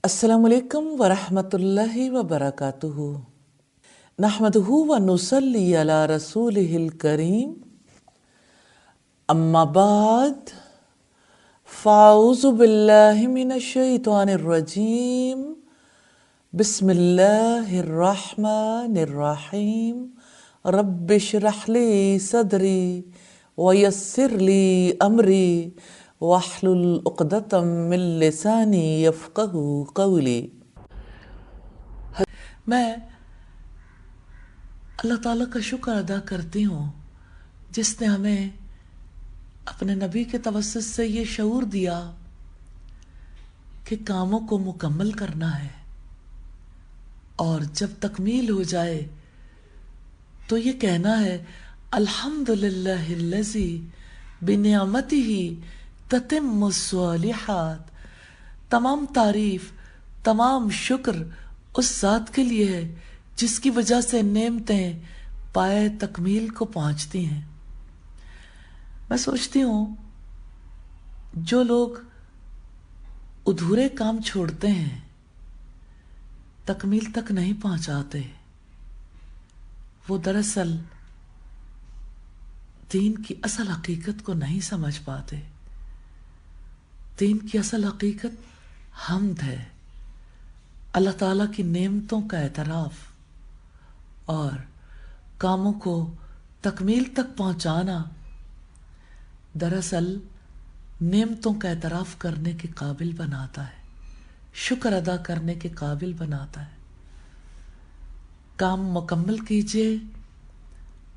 السلام علیکم ورحمۃ اللہ وبرکاتہ نحمدہ ونصلی علی رسولہ الکریم اما بعد فاعوذ باللہ من الشیطان الرجیم بسم اللہ الرحمن الرحیم رب اشرح لی صدری ویسر لی امری واحلل عقدۃ من لسانی یفقہوا قولی۔ میں اللہ تعالیٰ کا شکر ادا کرتی ہوں جس نے ہمیں اپنے نبی کے توسط سے یہ شعور دیا کہ کاموں کو مکمل کرنا ہے، اور جب تکمیل ہو جائے تو یہ کہنا ہے الحمدللہ الذی بنعمتہ تتم الصالحات۔ تمام تعریف، تمام شکر اس ذات کے لیے ہے جس کی وجہ سے نعمتیں پائے تکمیل کو پہنچتی ہیں۔ میں سوچتی ہوں جو لوگ ادھورے کام چھوڑتے ہیں، تکمیل تک نہیں پہنچاتے، وہ دراصل دین کی اصل حقیقت کو نہیں سمجھ پاتے۔ دین کی اصل حقیقت حمد ہے، اللہ تعالیٰ کی نعمتوں کا اعتراف، اور کاموں کو تکمیل تک پہنچانا دراصل نعمتوں کا اعتراف کرنے کے قابل بناتا ہے، شکر ادا کرنے کے قابل بناتا ہے۔ کام مکمل کیجئے،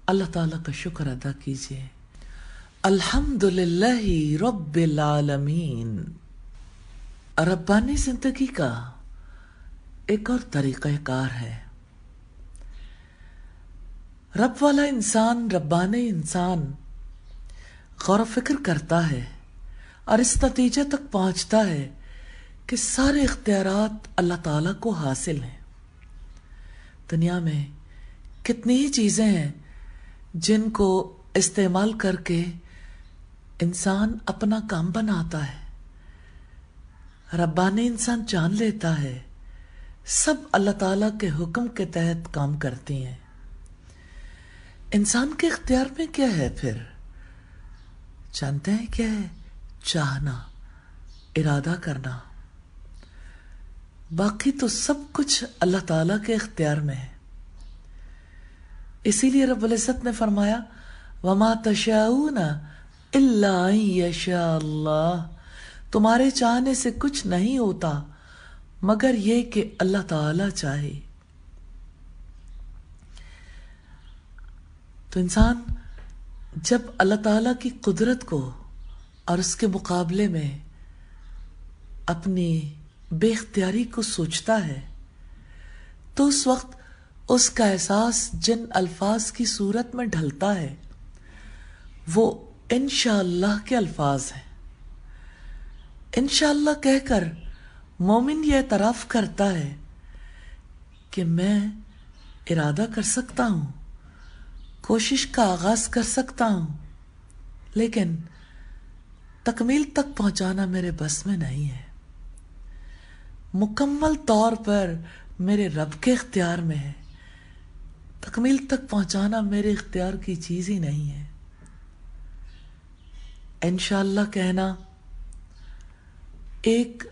اللہ تعالیٰ کا شکر ادا کیجئے۔ الحمدللہ رب العالمین ربانی زندگی کا ایک اور طریقہ کار ہے۔ رب والا انسان، ربانی انسان غور و فکر کرتا ہے اور اس نتیجے تک پہنچتا ہے کہ سارے اختیارات اللہ تعالیٰ کو حاصل ہیں۔ دنیا میں کتنی ہی چیزیں ہیں جن کو استعمال کر کے انسان اپنا کام بناتا ہے۔ ربانی انسان جان لیتا ہے سب اللہ تعالیٰ کے حکم کے تحت کام کرتی ہیں۔ انسان کے اختیار میں کیا ہے پھر؟ جانتے ہیں کیا ہے؟ چاہنا، ارادہ کرنا۔ باقی تو سب کچھ اللہ تعالیٰ کے اختیار میں ہے۔ اسی لیے رب العزت نے فرمایا وَمَا تَشَاءُونَ إِلَّا أَن يَشَاءَ اللَّهُ، تمہارے چاہنے سے کچھ نہیں ہوتا مگر یہ کہ اللہ تعالیٰ چاہے۔ تو انسان جب اللہ تعالیٰ کی قدرت کو اور اس کے مقابلے میں اپنی بے اختیاری کو سوچتا ہے تو اس وقت اس کا احساس جن الفاظ کی صورت میں ڈھلتا ہے وہ انشاءاللہ کے الفاظ ہیں۔ انشاءاللہ کہہ کر مومن یہ اعتراف کرتا ہے کہ میں ارادہ کر سکتا ہوں، کوشش کا آغاز کر سکتا ہوں، لیکن تکمیل تک پہنچانا میرے بس میں نہیں ہے، مکمل طور پر میرے رب کے اختیار میں ہے، تکمیل تک پہنچانا میرے اختیار کی چیز ہی نہیں ہے۔ انشاءاللہ کہنا ایک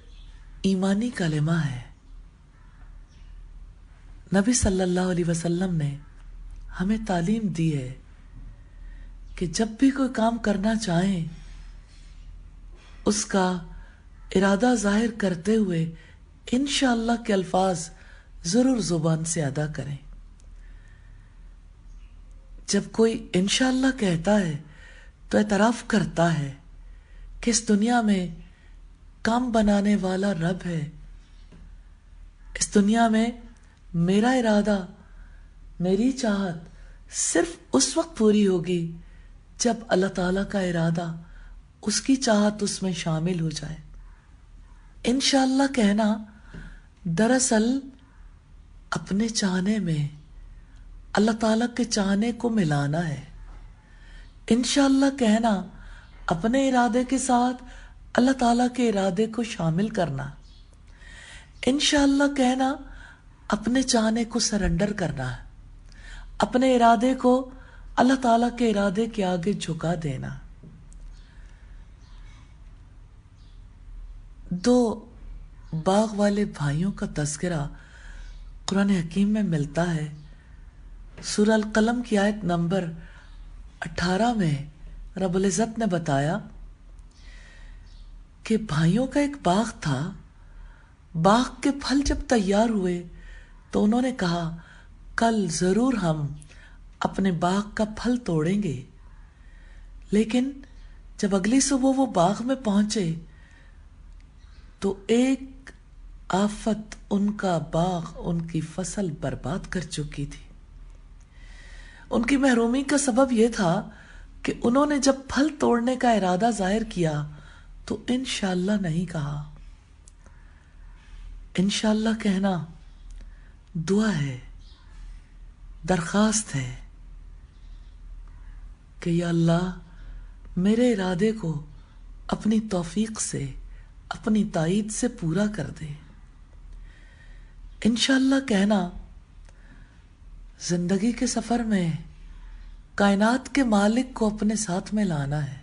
ایمانی کلمہ ہے۔ نبی صلی اللہ علیہ وسلم نے ہمیں تعلیم دی ہے کہ جب بھی کوئی کام کرنا چاہیں اس کا ارادہ ظاہر کرتے ہوئے انشاءاللہ کے الفاظ ضرور زبان سے ادا کریں۔ جب کوئی انشاءاللہ کہتا ہے تو اعتراف کرتا ہے کہ اس دنیا میں کام بنانے والا رب ہے، اس دنیا میں میرا ارادہ، میری چاہت صرف اس وقت پوری ہوگی جب اللہ تعالیٰ کا ارادہ، اس کی چاہت اس میں شامل ہو جائے۔ انشاءاللہ کہنا دراصل اپنے چاہنے میں اللہ تعالیٰ کے چاہنے کو ملانا ہے۔ انشاءاللہ کہنا اپنے ارادے کے ساتھ اللہ تعالیٰ کے ارادے کو شامل کرنا۔ انشاءاللہ کہنا اپنے چاہنے کو سرنڈر کرنا ہے، اپنے ارادے کو اللہ تعالیٰ کے ارادے کے آگے جھکا دینا۔ دو باغ والے بھائیوں کا تذکرہ قرآن حکیم میں ملتا ہے۔ سورہ القلم کی آیت نمبر 18 میں رب العزت نے بتایا کہ بھائیوں کا ایک باغ تھا، باغ کے پھل جب تیار ہوئے تو انہوں نے کہا کل ضرور ہم اپنے باغ کا پھل توڑیں گے، لیکن جب اگلی صبح وہ باغ میں پہنچے تو ایک آفت ان کا باغ، ان کی فصل برباد کر چکی تھی۔ ان کی محرومی کا سبب یہ تھا کہ انہوں نے جب پھل توڑنے کا ارادہ ظاہر کیا تو انشاءاللہ نہیں کہا۔ انشاءاللہ کہنا دعا ہے، درخواست ہے کہ یا اللہ میرے ارادے کو اپنی توفیق سے، اپنی تائید سے پورا کر دے۔ انشاءاللہ کہنا زندگی کے سفر میں کائنات کے مالک کو اپنے ساتھ میں لانا ہے،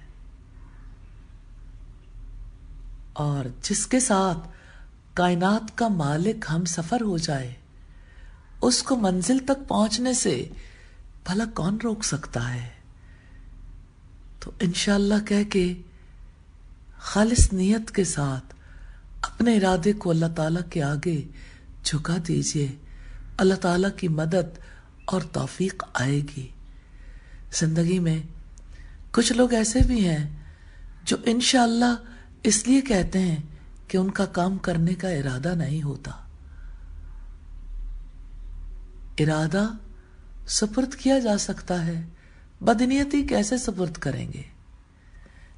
اور جس کے ساتھ کائنات کا مالک ہم سفر ہو جائے اس کو منزل تک پہنچنے سے بھلا کون روک سکتا ہے؟ تو انشاءاللہ کہہ کے خالص نیت کے ساتھ اپنے ارادے کو اللہ تعالیٰ کے آگے جھکا دیجئے، اللہ تعالیٰ کی مدد اور توفیق آئے گی۔ زندگی میں کچھ لوگ ایسے بھی ہیں جو انشاءاللہ اس لیے کہتے ہیں کہ ان کا کام کرنے کا ارادہ نہیں ہوتا۔ ارادہ سپرد کیا جا سکتا ہے، بدنیتی کیسے سپرد کریں گے؟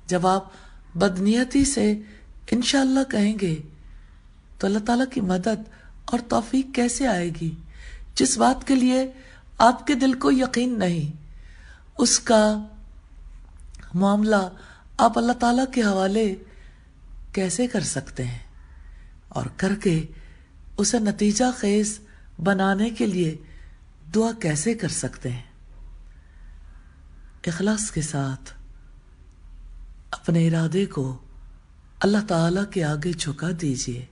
جب آپ بدنیتی سے انشاءاللہ کہیں گے تو اللہ تعالیٰ کی مدد اور توفیق کیسے آئے گی؟ جس بات کے لیے آپ کے دل کو یقین نہیں، اس کا معاملہ آپ اللہ تعالیٰ کے حوالے کیسے کر سکتے ہیں، اور کر کے اسے نتیجہ خیز بنانے کے لیے دعا کیسے کر سکتے ہیں؟ اخلاص کے ساتھ اپنے ارادے کو اللہ تعالیٰ کے آگے جھکا دیجئے،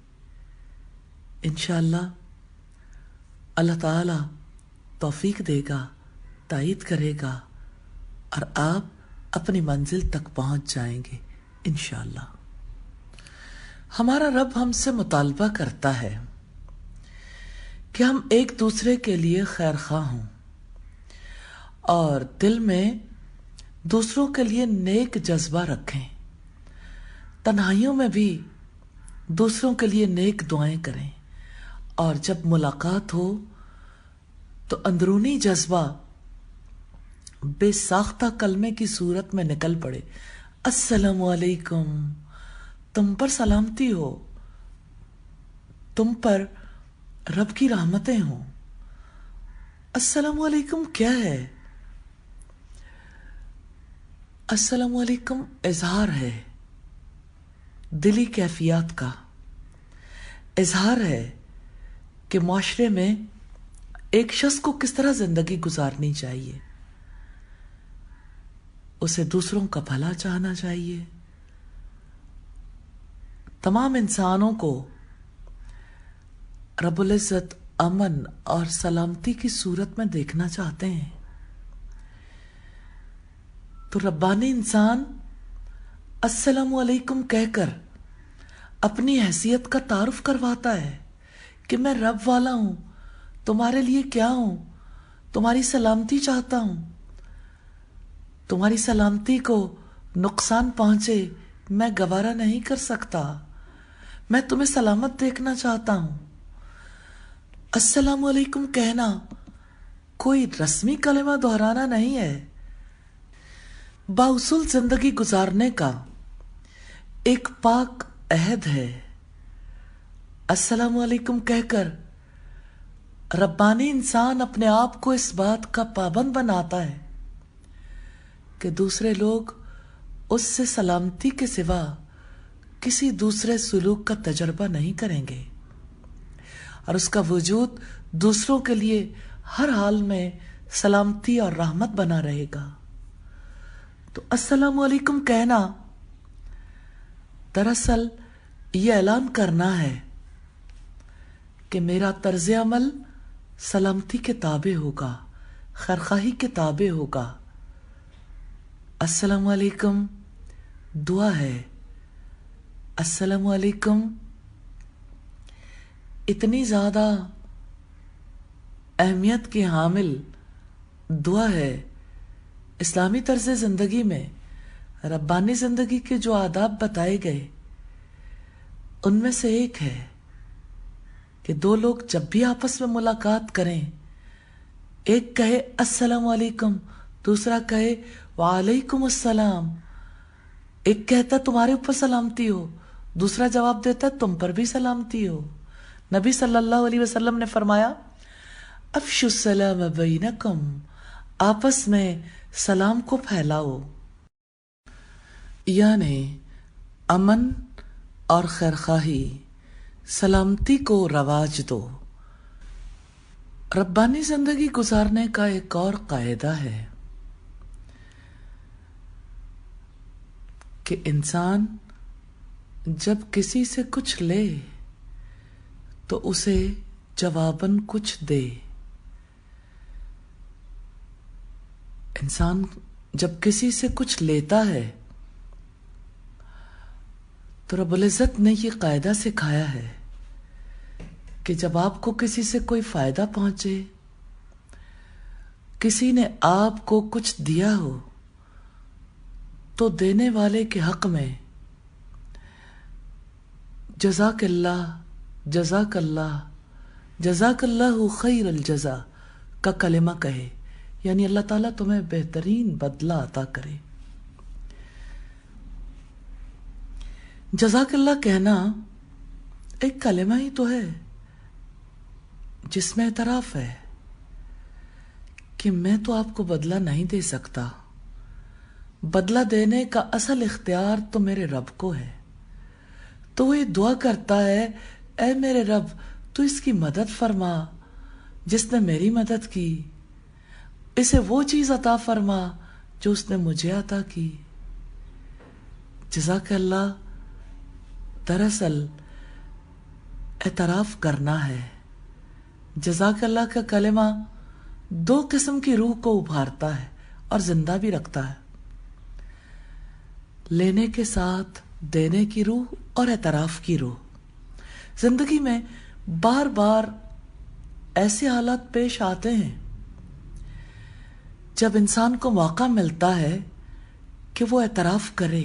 انشاءاللہ اللہ تعالیٰ توفیق دے گا، تائید کرے گا، اور آپ اپنی منزل تک پہنچ جائیں گے انشاءاللہ۔ ہمارا رب ہم سے مطالبہ کرتا ہے کہ ہم ایک دوسرے کے لیے خیر خواہ ہوں اور دل میں دوسروں کے لیے نیک جذبہ رکھیں، تنہائیوں میں بھی دوسروں کے لیے نیک دعائیں کریں، اور جب ملاقات ہو تو اندرونی جذبہ بے ساختہ کلمے کی صورت میں نکل پڑے۔ السلام علیکم، تم پر سلامتی ہو، تم پر رب کی رحمتیں ہوں۔ السلام علیکم کیا ہے؟ السلام علیکم اظہار ہے دلی کیفیات کا، اظہار ہے کہ معاشرے میں ایک شخص کو کس طرح زندگی گزارنی چاہیے، اسے دوسروں کا بھلا چاہنا چاہیے، تمام انسانوں کو رب العزت امن اور سلامتی کی صورت میں دیکھنا چاہتے ہیں۔ تو ربانی انسان السلام علیکم کہہ کر اپنی حیثیت کا تعارف کرواتا ہے کہ میں رب والا ہوں، تمہارے لیے کیا ہوں، تمہاری سلامتی چاہتا ہوں، تمہاری سلامتی کو نقصان پہنچے میں گوارا نہیں کر سکتا، میں تمہیں سلامت دیکھنا چاہتا ہوں۔ السلام علیکم کہنا کوئی رسمی کلمہ دہرانا نہیں ہے، بااصول زندگی گزارنے کا ایک پاک عہد ہے۔ السلام علیکم کہہ کر ربانی انسان اپنے آپ کو اس بات کا پابند بناتا ہے کہ دوسرے لوگ اس سے سلامتی کے سوا کسی دوسرے سلوک کا تجربہ نہیں کریں گے۔ اور اس کا وجود دوسروں کے لیے ہر حال میں سلامتی اور رحمت بنا رہے گا۔ تو السلام علیکم کہنا دراصل یہ اعلان کرنا ہے کہ میرا طرز عمل سلامتی کے تابع ہوگا، خیرخواہی کے تابع ہوگا۔ السلام علیکم دعا ہے، السلام علیکم اتنی زیادہ اہمیت کی حامل دعا ہے۔ اسلامی طرز زندگی میں ربانی زندگی کے جو آداب بتائے گئے ان میں سے ایک ہے کہ دو لوگ جب بھی آپس میں ملاقات کریں، ایک کہے السلام علیکم، دوسرا کہے وعلیکم السلام۔ ایک کہتا تمہارے اوپر سلامتی ہو، دوسرا جواب دیتا تم پر بھی سلامتی ہو۔ نبی صلی اللہ علیہ وسلم نے فرمایا افشوا السلام بینکم، آپس میں سلام کو پھیلاؤ، یعنی امن اور خیرخواہی، سلامتی کو رواج دو۔ ربانی زندگی گزارنے کا ایک اور قاعدہ ہے کہ انسان جب کسی سے کچھ لے تو اسے جواباً کچھ دے۔ انسان جب کسی سے کچھ لیتا ہے تو رب العزت نے یہ قاعدہ سکھایا ہے کہ جب آپ کو کسی سے کوئی فائدہ پہنچے، کسی نے آپ کو کچھ دیا ہو، تو دینے والے کے حق میں جزاک اللہ، جزاک اللہ، جزاک اللہ خیر الجزا کا کلمہ کہے، یعنی اللہ تعالیٰ تمہیں بہترین بدلہ عطا کرے۔ جزاک اللہ کہنا ایک کلمہ ہی تو ہے جس میں اعتراف ہے کہ میں تو آپ کو بدلہ نہیں دے سکتا، بدلہ دینے کا اصل اختیار تو میرے رب کو ہے۔ تو وہ یہ دعا کرتا ہے اے میرے رب تو اس کی مدد فرما جس نے میری مدد کی، اسے وہ چیز عطا فرما جو اس نے مجھے عطا کی۔ جزاک اللہ دراصل اعتراف کرنا ہے۔ جزاک اللہ کا کلمہ دو قسم کی روح کو ابھارتا ہے اور زندہ بھی رکھتا ہے، لینے کے ساتھ دینے کی روح اور اعتراف کی روح۔ زندگی میں بار بار ایسے حالات پیش آتے ہیں جب انسان کو موقع ملتا ہے کہ وہ اعتراف کرے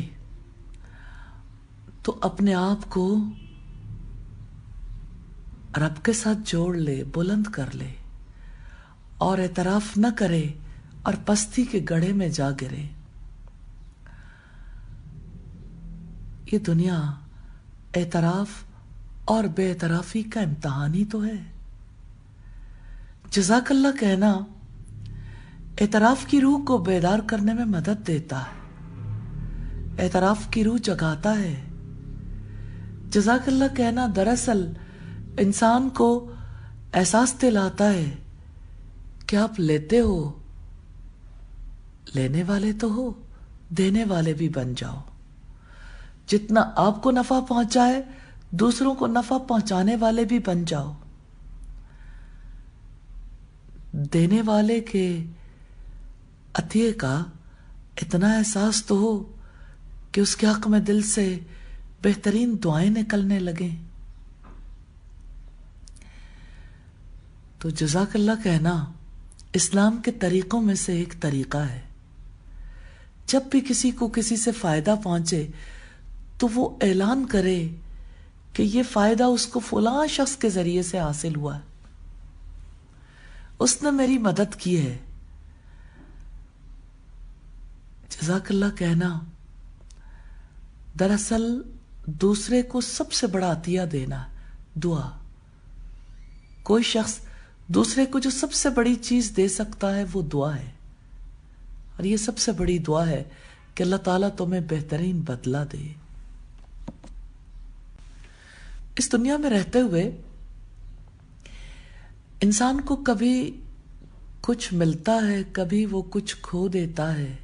تو اپنے آپ کو رب کے ساتھ جوڑ لے، بلند کر لے، اور اعتراف نہ کرے اور پستی کے گڑھے میں جا گرے۔ یہ دنیا اعتراف اور بے اعترافی کا امتحان ہی تو ہے۔ جزاک اللہ کہنا اعتراف کی روح کو بیدار کرنے میں مدد دیتا ہے، اعتراف کی روح جگاتا ہے۔ جزاک اللہ کہنا دراصل انسان کو احساس دلاتا ہے کہ آپ لیتے ہو، لینے والے تو ہو، دینے والے بھی بن جاؤ۔ جتنا آپ کو نفع پہنچائے دوسروں کو نفع پہنچانے والے بھی بن جاؤ۔ دینے والے کے عطیے کا اتنا احساس تو ہو کہ اس کے حق میں دل سے بہترین دعائیں نکلنے لگیں۔ تو جزاک اللہ کہنا اسلام کے طریقوں میں سے ایک طریقہ ہے۔ جب بھی کسی کو کسی سے فائدہ پہنچے تو وہ اعلان کرے کہ یہ فائدہ اس کو فلاں شخص کے ذریعے سے حاصل ہوا ہے، اس نے میری مدد کی ہے۔ جزاک اللہ کہنا دراصل دوسرے کو سب سے بڑا عطیہ دینا، دعا۔ کوئی شخص دوسرے کو جو سب سے بڑی چیز دے سکتا ہے وہ دعا ہے، اور یہ سب سے بڑی دعا ہے کہ اللہ تعالیٰ تمہیں بہترین بدلہ دے۔ اس دنیا میں رہتے ہوئے انسان کو کبھی کچھ ملتا ہے، کبھی وہ کچھ کھو دیتا ہے.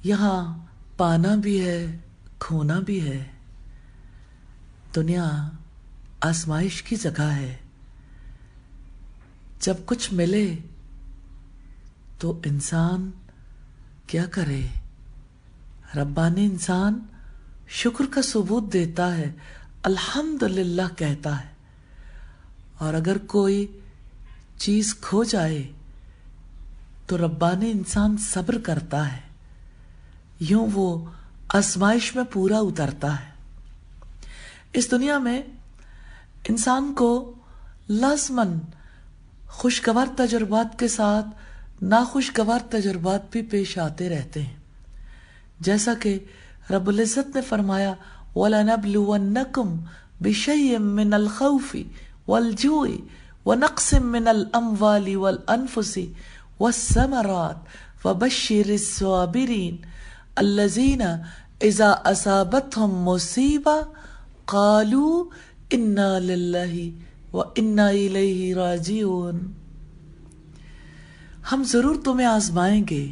یہاں پانا بھی ہے، کھونا بھی ہے. دنیا آزمائش کی جگہ ہے. جب کچھ ملے تو انسان کیا کرے؟ ربانی انسان شکر کا ثبوت دیتا ہے، الحمدللہ کہتا ہے. اور اگر کوئی چیز کھو جائے تو ربانی انسان صبر کرتا ہے. یوں وہ آزمائش میں پورا اترتا ہے. اس دنیا میں انسان کو لازماً خوشگوار تجربات کے ساتھ ناخوشگوار تجربات بھی پیش آتے رہتے ہیں. جیسا کہ رب العزت نے فرمایا وَلَنَبْلُوَنَّكُمْ بِشَيْءٍ مِّنَ الْخَوْفِ وَالْجُوعِ وَنَقْصٍ مِّنَ الْأَمْوَالِ وَالْأَنفُسِ وَالثَّمَرَاتِ وَبَشِّرِ الصَّابِرِينَ الَّذِينَ إِذَا أَصَابَتْهُمْ مُصِيبَةٌ قَالُوا إِنَّا لِلَّهِ وَإِنَّا إِلَيْهِ رَاجِعُونَ. ہم ضرور تمہیں آزمائیں گے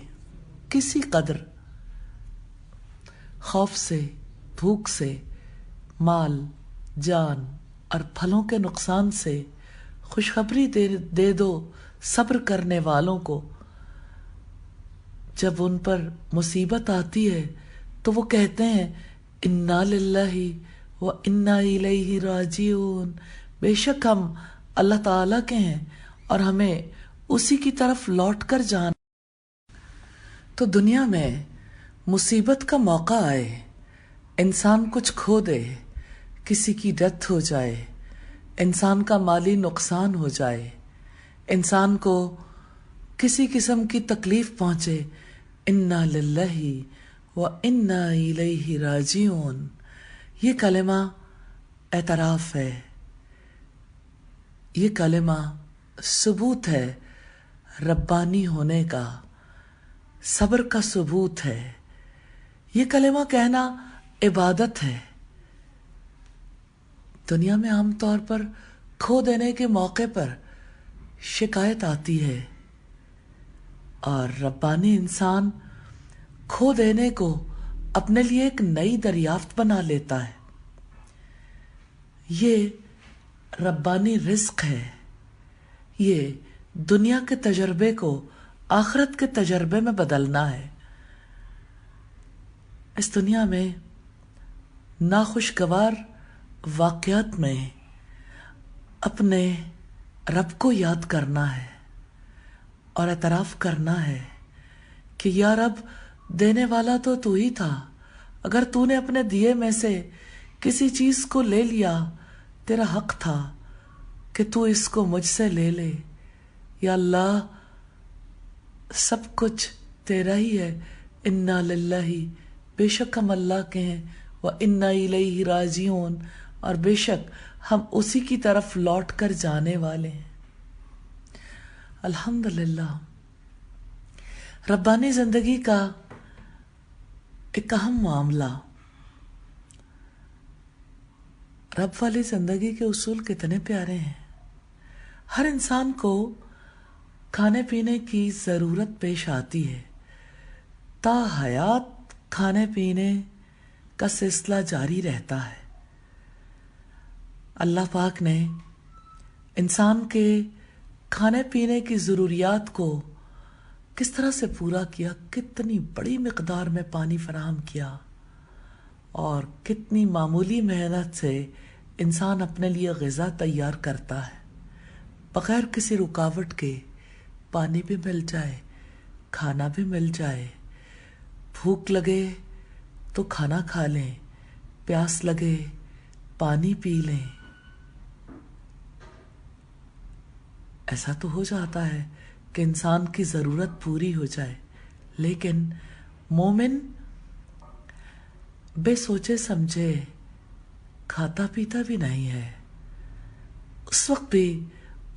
کسی قدر، خوف سے، بھوک سے، مال، جان اور پھلوں کے نقصان سے. خوشخبری دے دو صبر کرنے والوں کو. جب ان پر مصیبت آتی ہے تو وہ کہتے ہیں انا للہ و انا الیہ راجعون، بے شک ہم اللہ تعالیٰ کے ہیں اور ہمیں اسی کی طرف لوٹ کر جانا. تو دنیا میں مصیبت کا موقع آئے، انسان کچھ کھو دے، کسی کی ڈیتھ ہو جائے، انسان کا مالی نقصان ہو جائے، انسان کو کسی قسم کی تکلیف پہنچے، انا للہ و انا الیہ راجعون. یہ کلمہ اعتراف ہے، یہ کلمہ ثبوت ہے ربانی ہونے کا، صبر کا ثبوت ہے. یہ کلمہ کہنا عبادت ہے. دنیا میں عام طور پر کھو دینے کے موقع پر شکایت آتی ہے، اور ربانی انسان کھو دینے کو اپنے لیے ایک نئی دریافت بنا لیتا ہے. یہ ربانی رزق ہے. یہ دنیا کے تجربے کو آخرت کے تجربے میں بدلنا ہے. اس دنیا میں ناخوشگوار واقعات میں اپنے رب کو یاد کرنا ہے اور اعتراف کرنا ہے کہ یا رب، دینے والا تو ہی تھا. اگر تو نے اپنے دیے میں سے کسی چیز کو لے لیا، تیرا حق تھا کہ تو اس کو مجھ سے لے لے. یا اللہ، سب کچھ تیرا ہی ہے. انا للہ، بے شک ہم اللہ کے ہیں، وَإِنَّا إِلَيْهِ راجعون، اور بے شک ہم اسی کی طرف لوٹ کر جانے والے ہیں. الحمدللہ. ربانی زندگی کا ایک اہم معاملہ. رب والی زندگی کے اصول کتنے پیارے ہیں. ہر انسان کو کھانے پینے کی ضرورت پیش آتی ہے. تا حیات کھانے پینے کا سلسلہ جاری رہتا ہے. اللہ پاک نے انسان کے کھانے پینے کی ضروریات کو کس طرح سے پورا کیا. کتنی بڑی مقدار میں پانی فراہم کیا، اور کتنی معمولی محنت سے انسان اپنے لیے غذا تیار کرتا ہے. بغیر کسی رکاوٹ کے پانی بھی مل جائے، کھانا بھی مل جائے. بھوک لگے تو کھانا کھا لیں، پیاس لگے پانی پی لیں. ایسا تو ہو جاتا ہے کہ انسان کی ضرورت پوری ہو جائے، لیکن مومن بے سوچے سمجھے کھاتا پیتا بھی نہیں ہے. اس وقت بھی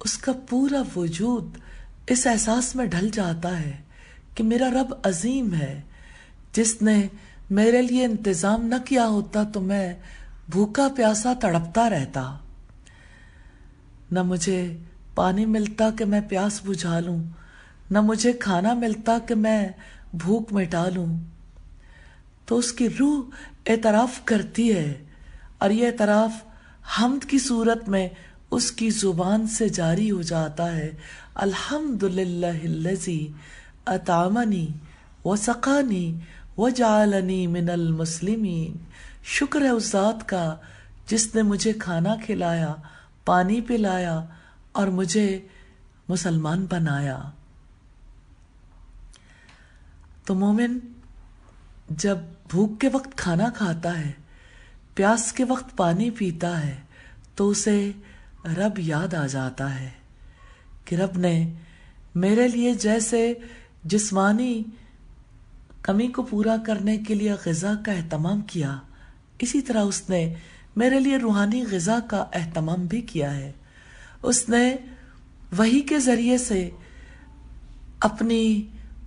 اس کا پورا وجود اس احساس میں ڈھل جاتا ہے کہ میرا رب عظیم ہے. جس نے میرے لیے انتظام نہ کیا ہوتا تو میں بھوکا پیاسا تڑپتا رہتا. نہ مجھے پانی ملتا کہ میں پیاس بجھا لوں، نہ مجھے کھانا ملتا کہ میں بھوک مٹا لوں، تو اس کی روح اعتراف کرتی ہے، اور یہ اعتراف حمد کی صورت میں اس کی زبان سے جاری ہو جاتا ہے، الحمدللہ الذی اطعمنی وسقانی وجعلنی من المسلمین، شکر ہے اس ذات کا جس نے مجھے کھانا کھلایا، پانی پلایا اور مجھے مسلمان بنایا۔ تو مومن جب بھوک کے وقت کھانا کھاتا ہے، پیاس کے وقت پانی پیتا ہے، تو اسے رب یاد آ جاتا ہے کہ رب نے میرے لیے جیسے جسمانی کمی کو پورا کرنے کے لیے غذا کا اہتمام کیا، اسی طرح اس نے میرے لیے روحانی غذا کا اہتمام بھی کیا ہے۔ اس نے وحی کے ذریعے سے اپنی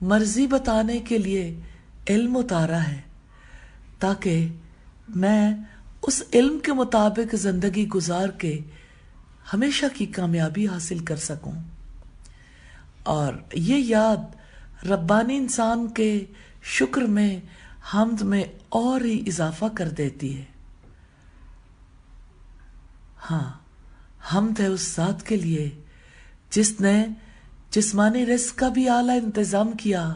مرضی بتانے کے لیے علم اتارا ہے، تاکہ میں اس علم کے مطابق زندگی گزار کے ہمیشہ کی کامیابی حاصل کر سکوں۔ اور یہ یاد ربانی انسان کے شکر میں، حمد میں اور ہی اضافہ کر دیتی ہے۔ ہاں، حمد ہے اس ذات کے لیے جس نے جسمانی رزق کا بھی اعلیٰ انتظام کیا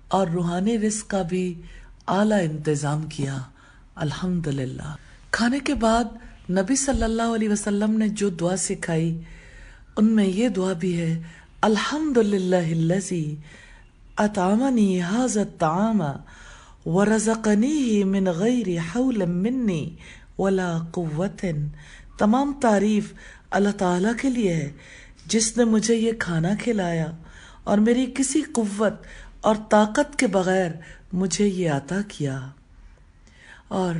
اور روحانی رزق کا بھی اعلیٰ انتظام کیا، الحمدللہ۔ کھانے کے بعد نبی صلی اللہ علیہ وسلم نے جو دعا سکھائی ان میں یہ دعا بھی ہے، الحمدللہ الذی اطعمنی ھذا الطعام ورزقنیہ من غیر حول منی ولا قوت۔ تمام تعریف اللہ تعالیٰ کے لیے ہے جس نے مجھے یہ کھانا کھلایا اور میری کسی قوت اور طاقت کے بغیر مجھے یہ عطا کیا۔ اور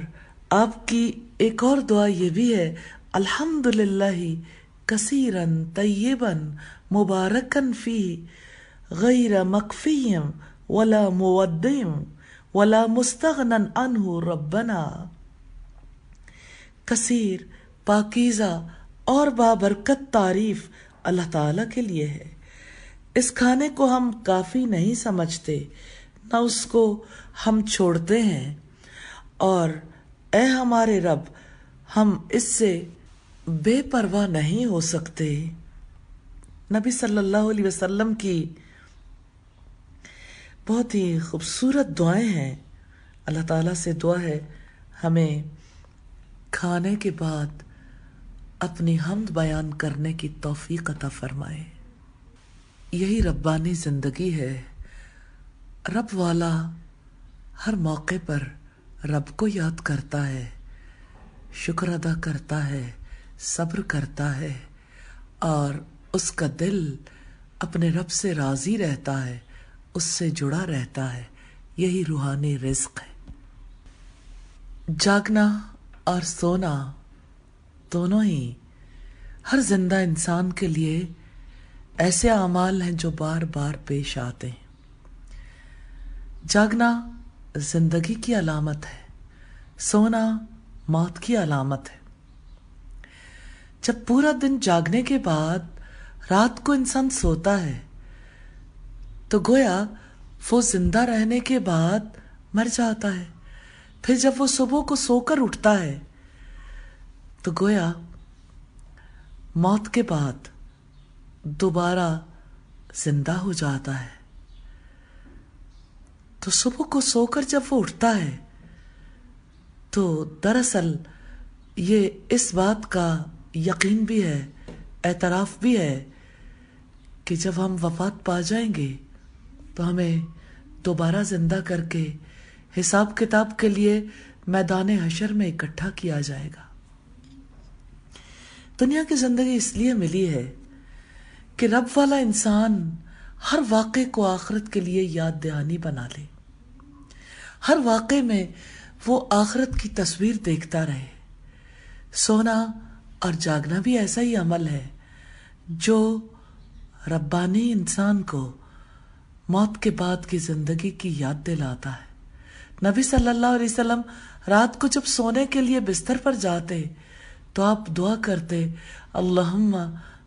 آپ کی ایک اور دعا یہ بھی ہے، الحمدللہ کثیراً طیباً مبارکاً فیہ غیر مکفی ولا مودع ولا مستغنی عنہ ربنا۔ کثیر، پاکیزہ اور بابرکت تعریف اللہ تعالیٰ کے لیے ہے۔ اس کھانے کو ہم کافی نہیں سمجھتے، نہ اس کو ہم چھوڑتے ہیں، اور اے ہمارے رب، ہم اس سے بے پرواہ نہیں ہو سکتے۔ نبی صلی اللہ علیہ وسلم کی بہت ہی خوبصورت دعائیں ہیں۔ اللہ تعالیٰ سے دعا ہے ہمیں کھانے کے بعد اپنی حمد بیان کرنے کی توفیق عطا فرمائے۔ یہی ربانی زندگی ہے۔ رب والا ہر موقع پر رب کو یاد کرتا ہے، شکر ادا کرتا ہے، صبر کرتا ہے، اور اس کا دل اپنے رب سے راضی رہتا ہے، اس سے جڑا رہتا ہے۔ یہی روحانی رزق ہے۔ جاگنا اور سونا دونوں ہی ہر زندہ انسان کے لیے ایسے اعمال ہیں جو بار بار پیش آتے ہیں۔ جاگنا زندگی کی علامت ہے، سونا موت کی علامت ہے۔ جب پورا دن جاگنے کے بعد رات کو انسان سوتا ہے تو گویا وہ زندہ رہنے کے بعد مر جاتا ہے، پھر جب وہ صبح کو سو کر اٹھتا ہے تو گویا موت کے بعد دوبارہ زندہ ہو جاتا ہے۔ تو صبح کو سو کر جب وہ اٹھتا ہے تو دراصل یہ اس بات کا یقین بھی ہے، اعتراف بھی ہے کہ جب ہم وفات پا جائیں گے تو ہمیں دوبارہ زندہ کر کے حساب کتاب کے لیے میدان حشر میں اکٹھا کیا جائے گا۔ دنیا کی زندگی اس لیے ملی ہے کہ رب والا انسان ہر واقعے کو آخرت کے لیے یاد دہانی بنا لے، ہر واقعے میں وہ آخرت کی تصویر دیکھتا رہے۔ سونا اور جاگنا بھی ایسا ہی عمل ہے جو ربانی انسان کو موت کے بعد کی زندگی کی یاد دلاتا ہے۔ نبی صلی اللہ علیہ وسلم رات کو جب سونے کے لیے بستر پر جاتے تو آپ دعا کرتے، اللہم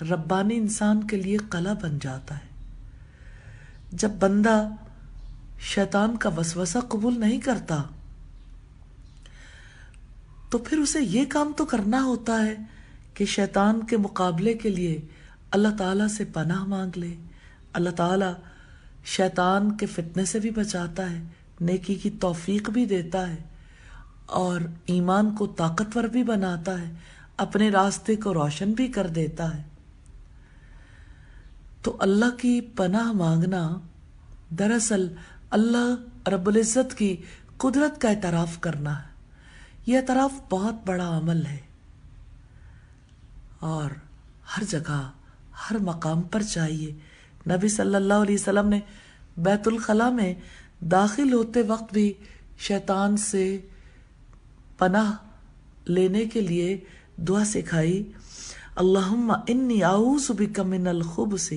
ربانی انسان کے لیے قلعہ بن جاتا ہے۔ جب بندہ شیطان کا وسوسہ قبول نہیں کرتا تو پھر اسے یہ کام تو کرنا ہوتا ہے کہ شیطان کے مقابلے کے لیے اللہ تعالیٰ سے پناہ مانگ لے۔ اللہ تعالیٰ شیطان کے فتنے سے بھی بچاتا ہے، نیکی کی توفیق بھی دیتا ہے، اور ایمان کو طاقتور بھی بناتا ہے، اپنے راستے کو روشن بھی کر دیتا ہے۔ تو اللہ کی پناہ مانگنا دراصل اللہ رب العزت کی قدرت کا اعتراف کرنا ہے۔ یہ اعتراف بہت بڑا عمل ہے اور ہر جگہ ہر مقام پر چاہیے۔ نبی صلی اللہ علیہ وسلم نے بیت الخلاء میں داخل ہوتے وقت بھی شیطان سے پناہ لینے کے لیے دعا سکھائی، اللہم انی اعوذ بک من الخبث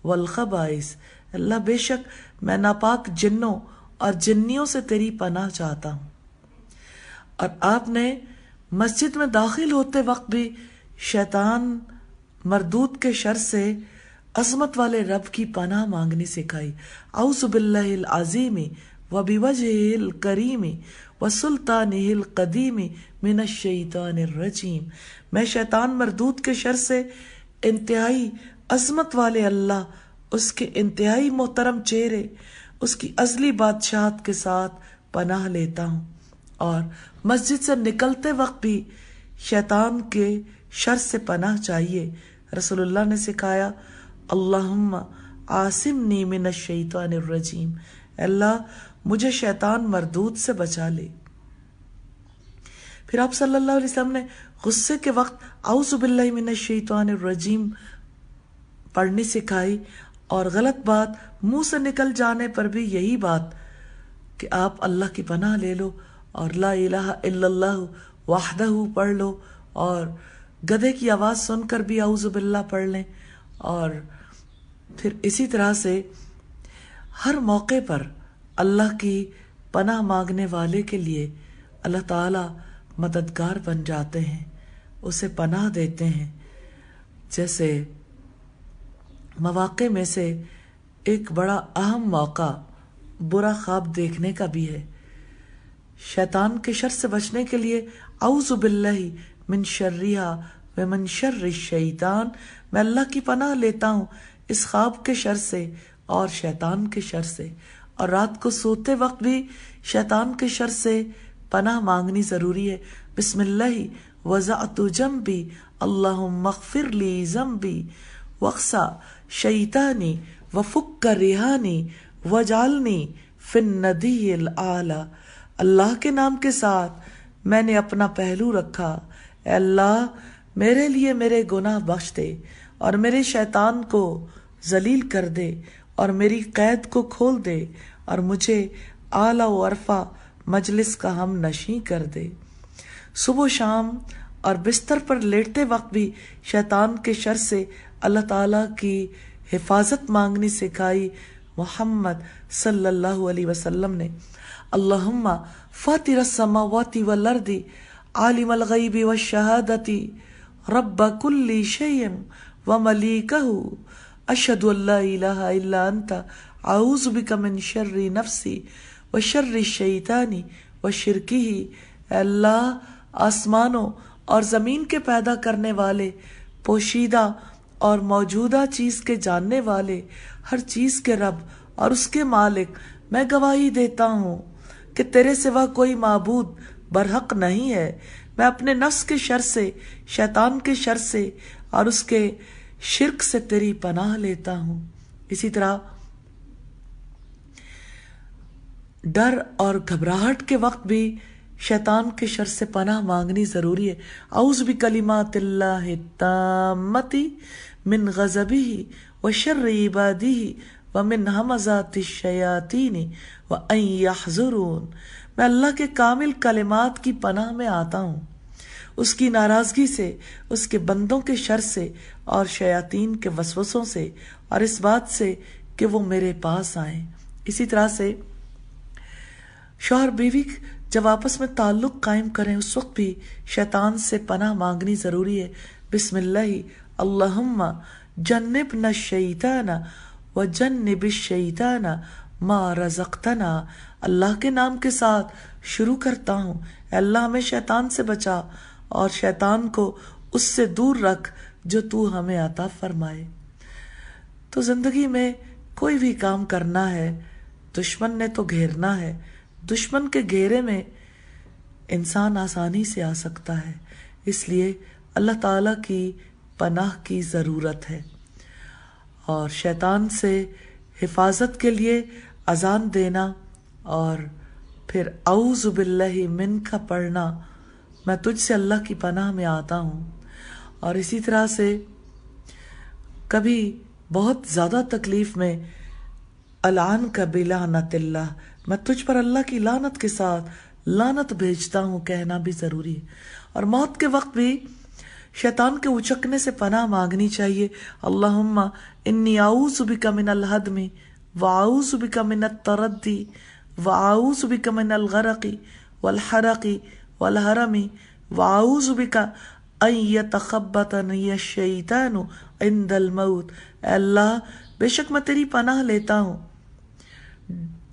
والخبائث، اللہ بے شک میں ناپاک جنوں اور جنیوں سے تیری پناہ چاہتا ہوں۔ اور آپ نے مسجد میں داخل ہوتے وقت بھی شیطان مردود کے شر سے عظمت والے رب کی پناہ مانگنی سکھائی، اعوذ باللہ العظیم وبوجہہ الکریم وسلطانہ القدیم من الشیطان الرجیم، میں شیطان مردود کے شر سے انتہائی عظمت والے اللہ، اس کے انتہائی محترم چہرے، اس کی ازلی بادشاہت کے ساتھ پناہ لیتا ہوں۔ اور مسجد سے نکلتے وقت بھی شیطان کے شر سے پناہ چاہیے۔ رسول اللہ نے سکھایا، اللہم عاصمنی من الشیطان الرجیم، اللہ مجھے شیطان مردود سے بچا لے۔ پھر آپ صلی اللہ علیہ وسلم نے غصے کے وقت اعوذ باللہ من الشیطان الرجیم پڑھنی سکھائی، اور غلط بات منہ سے نکل جانے پر بھی یہی بات کہ آپ اللہ کی پناہ لے لو اور لا الہ الا اللہ وحدہ پڑھ لو، اور گدھے کی آواز سن کر بھی اعوذ باللہ پڑھ لیں۔ اور پھر اسی طرح سے ہر موقع پر اللہ کی پناہ مانگنے والے کے لیے اللہ تعالی مددگار بن جاتے ہیں، اسے پناہ دیتے ہیں۔ جیسے مواقع میں سے ایک بڑا اہم موقع برا خواب دیکھنے کا بھی ہے۔ شیطان کے شر سے بچنے کے لیے اعوذ باللہ من شرہا ومن شر الشیطان، میں اللہ کی پناہ لیتا ہوں اس خواب کے شر سے اور شیطان کے شر سے۔ اور رات کو سوتے وقت بھی شیطان کے شر سے پناہ مانگنی ضروری ہے۔ بسم اللہ وضعت جنبی اللہم اغفر لی ذنبی واقصا شیطانی وفک ریحانی وجعلنی فی الندی الاعلی، اللہ کے نام کے ساتھ میں نے اپنا پہلو رکھا، اے اللہ میرے لیے میرے گناہ بخش دے اور میرے شیطان کو ذلیل کر دے اور میری قید کو کھول دے اور مجھے اعلیٰ و عرفہ مجلس کا ہم نشیں کر دے۔ صبح و شام اور بستر پر لیٹتے وقت بھی شیطان کے شر سے اللہ تعالیٰ کی حفاظت مانگنی سکھائی محمد صلی اللہ علیہ وسلم نے۔ اللہم فاطر السماوات والارض عالم الغیب والشہادۃ رب کل شیء وملیکہ اشہد ان لا الہ الا انت اعوذ بک من شر نفسی وشر الشیطان وشرکہ، اے اللہ آسمانوں اور زمین کے پیدا کرنے والے، پوشیدہ اور موجودہ چیز کے جاننے والے، ہر چیز کے رب اور اس کے مالک، میں گواہی دیتا ہوں کہ تیرے سوا کوئی معبود برحق نہیں ہے۔ میں اپنے نفس کے شر سے، شیطان کے شر سے اور اس کے شرک سے تیری پناہ لیتا ہوں۔ اسی طرح ڈر اور گھبراہٹ کے وقت بھی شیطان کے شر سے پناہ مانگنی ضروری ہے۔ اعوذ بکلمات اللہ التامۃ من غضبہ وشر عبادہ ومن ہمزات الشیاطین وان یحضرون، میں اللہ کے کامل کلمات کی پناہ میں آتا ہوں، اس کی ناراضگی سے، اس کے بندوں کے شر سے اور شیاطین کے وسوسوں سے، اور اس بات سے کہ وہ میرے پاس آئیں۔ اسی طرح سے شوہر بیوی جب آپس میں تعلق قائم کریں اس وقت بھی شیطان سے پناہ مانگنی ضروری ہے۔ بسم اللہ اللہم جنبنا الشیطان وجنب الشیطان ما رزقتنا. اللہ کے نام کے ساتھ شروع کرتا ہوں، اے اللہ ہمیں شیطان سے بچا اور شیطان کو اس سے دور رکھ جو تو ہمیں عطا فرمائے. تو زندگی میں کوئی بھی کام کرنا ہے دشمن نے تو گھیرنا ہے، دشمن کے گھیرے میں انسان آسانی سے آ سکتا ہے، اس لیے اللہ تعالیٰ کی پناہ کی ضرورت ہے. اور شیطان سے حفاظت کے لیے اذان دینا اور پھر اعوذ باللہ منک پڑھنا، میں تجھ سے اللہ کی پناہ میں آتا ہوں. اور اسی طرح سے کبھی بہت زیادہ تکلیف میں العن کا بلعنت اللہ، میں تجھ پر اللہ کی لعنت کے ساتھ لعنت بھیجتا ہوں کہنا بھی ضروری ہے. اور موت کے وقت بھی شیطان کے اچکنے سے پناہ مانگنی چاہیے. اللہم انی اعوذ بک من الہدم واعوذ بک من التردی واعوذ بک من الغرق والحرق والحرم واعوذ بک ان یتخبطنی الشیطان عند الموت. اے اللہ بے شک میں تیری پناہ لیتا ہوں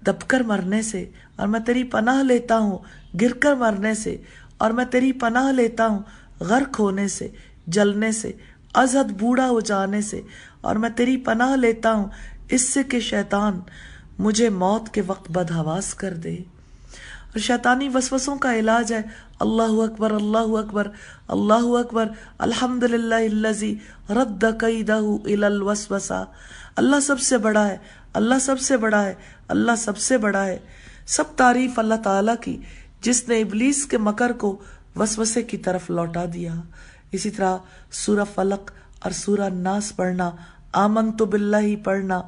دب کر مرنے سے، اور میں تیری پناہ لیتا ہوں گر کر مرنے سے، اور میں تیری پناہ لیتا ہوں غرق ہونے سے، جلنے سے، از حد بوڑھا ہو جانے سے، اور میں تیری پناہ لیتا ہوں اس سے کہ شیطان مجھے موت کے وقت بدحواس کر دے. اور شیطانی وسوسوں کا علاج ہے اللہ اکبر اللہ اکبر اللہ اکبر الحمدللہ الذی رد کیدہ الی الوسوسہ. اللہ سب سے بڑا ہے، اللہ سب سے بڑا ہے، اللہ سب سے بڑا ہے. سب تعریف اللہ تعالیٰ کی جس نے ابلیس کے مکر کو وسوسے کی طرف لوٹا دیا. اسی طرح سورہ فلق اور سورہ ناس پڑھنا، آمنت باللہ پڑھنا،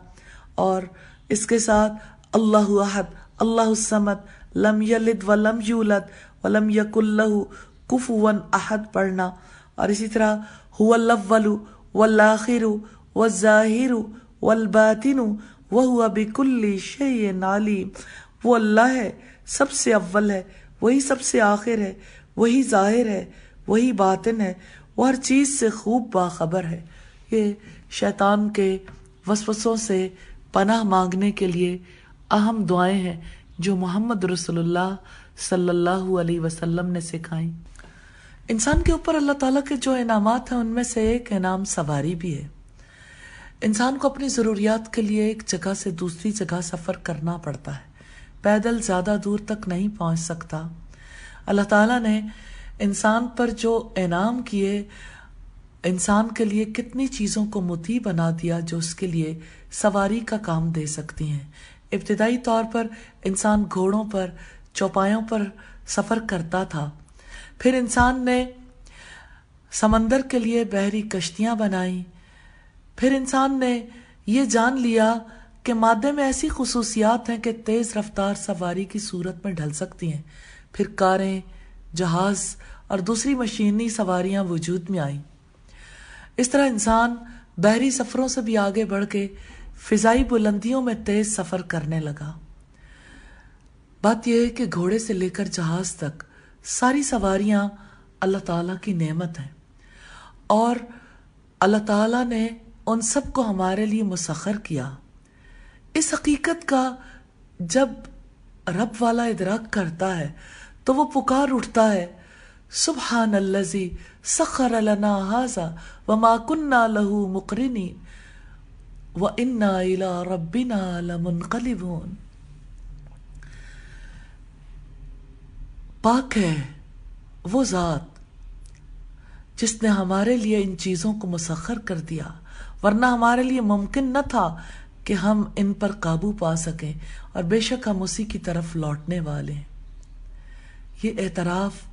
اور اس کے ساتھ اللہ احد اللہ الصمد لم یلد ولم یولد ولم یکن لہ کفوا احد پڑھنا. اور اسی طرح هو الاول والآخر والظاہر والباطن وهو بكل شیء علیم. وہ اللہ ہے، سب سے اول ہے، وہی سب سے آخر ہے، وہی ظاہر ہے، وہی باطن ہے، وہ ہر چیز سے خوب باخبر ہے. یہ شیطان کے وسوسوں سے پناہ مانگنے کے لیے اہم دعائیں ہیں جو محمد رسول اللہ صلی اللہ علیہ وسلم نے سکھائیں. انسان کے اوپر اللہ تعالیٰ کے جو انعامات ہیں ان میں سے ایک انعام سواری بھی ہے. انسان کو اپنی ضروریات کے لیے ایک جگہ سے دوسری جگہ سفر کرنا پڑتا ہے، پیدل زیادہ دور تک نہیں پہنچ سکتا. اللہ تعالیٰ نے انسان پر جو انعام کیے، انسان کے لیے کتنی چیزوں کو مطیع بنا دیا جو اس کے لیے سواری کا کام دے سکتی ہیں. ابتدائی طور پر انسان گھوڑوں پر، چوپایوں پر سفر کرتا تھا، پھر انسان نے سمندر کے لیے بحری کشتیاں بنائیں، پھر انسان نے یہ جان لیا کہ مادے میں ایسی خصوصیات ہیں کہ تیز رفتار سواری کی صورت میں ڈھل سکتی ہیں. پھر کاریں، جہاز اور دوسری مشینی سواریاں وجود میں آئیں. اس طرح انسان بحری سفروں سے بھی آگے بڑھ کے فضائی بلندیوں میں تیز سفر کرنے لگا. بات یہ ہے کہ گھوڑے سے لے کر جہاز تک ساری سواریاں اللہ تعالیٰ کی نعمت ہیں، اور اللہ تعالیٰ نے ان سب کو ہمارے لیے مسخر کیا. اس حقیقت کا جب رب والا ادراک کرتا ہے تو وہ پکار اٹھتا ہے، سبحان الذی سخر لنا ھذا وما کنا لہ مقرنین وَإِنَّا إِلَىٰ رَبِّنَا لَمُنْقَلِبُونَ. پاک ہے وہ ذات جس نے ہمارے لیے ان چیزوں کو مسخر کر دیا، ورنہ ہمارے لیے ممکن نہ تھا کہ ہم ان پر قابو پا سکیں، اور بے شک ہم اسی کی طرف لوٹنے والے ہیں. یہ اعتراف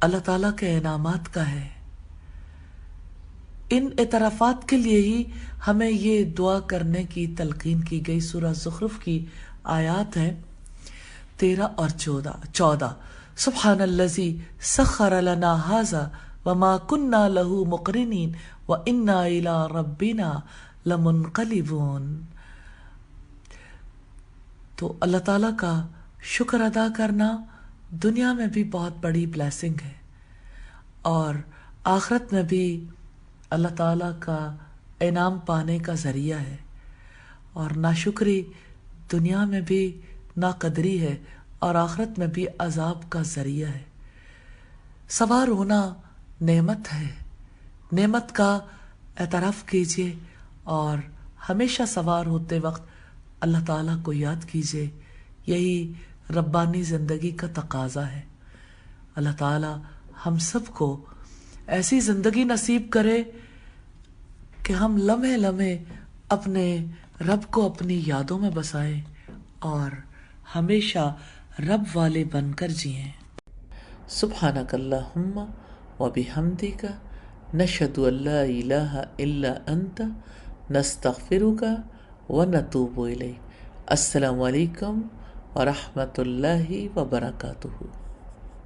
اللہ تعالیٰ کے انعامات کا ہے. ان اعترافات کے لیے ہی ہمیں یہ دعا کرنے کی تلقین کی گئی. سورہ زخرف کی آیات ہیں 13 اور 14. سبحان الذی سخر لنا ھذا وما کنا لہ مقرنین وَإِنَّا إِلَىٰ رَبِّنَا لَمُنْقَلِبُونَ. تو اللہ تعالیٰ کا شکر ادا کرنا دنیا میں بھی بہت بڑی بلیسنگ ہے، اور آخرت میں بھی اللہ تعالیٰ کا انعام پانے کا ذریعہ ہے، اور ناشکری دنیا میں بھی ناقدری ہے اور آخرت میں بھی عذاب کا ذریعہ ہے۔ سوار ہونا نعمت ہے، نعمت کا اعتراف کیجیے اور ہمیشہ سوار ہوتے وقت اللہ تعالیٰ کو یاد کیجیے، یہی ربانی زندگی کا تقاضا ہے۔ اللہ تعالیٰ ہم سب کو ایسی زندگی نصیب کرے کہ ہم لمحے لمحے اپنے رب کو اپنی یادوں میں بسائیں اور ہمیشہ رب والے بن کر جئیں۔ سبحانک اللہم و بحمدک نشہد ان لا الہ الا انت نستغفرک و نتوب الیک۔ السلام علیکم ورحمۃ اللہ وبرکاتہ۔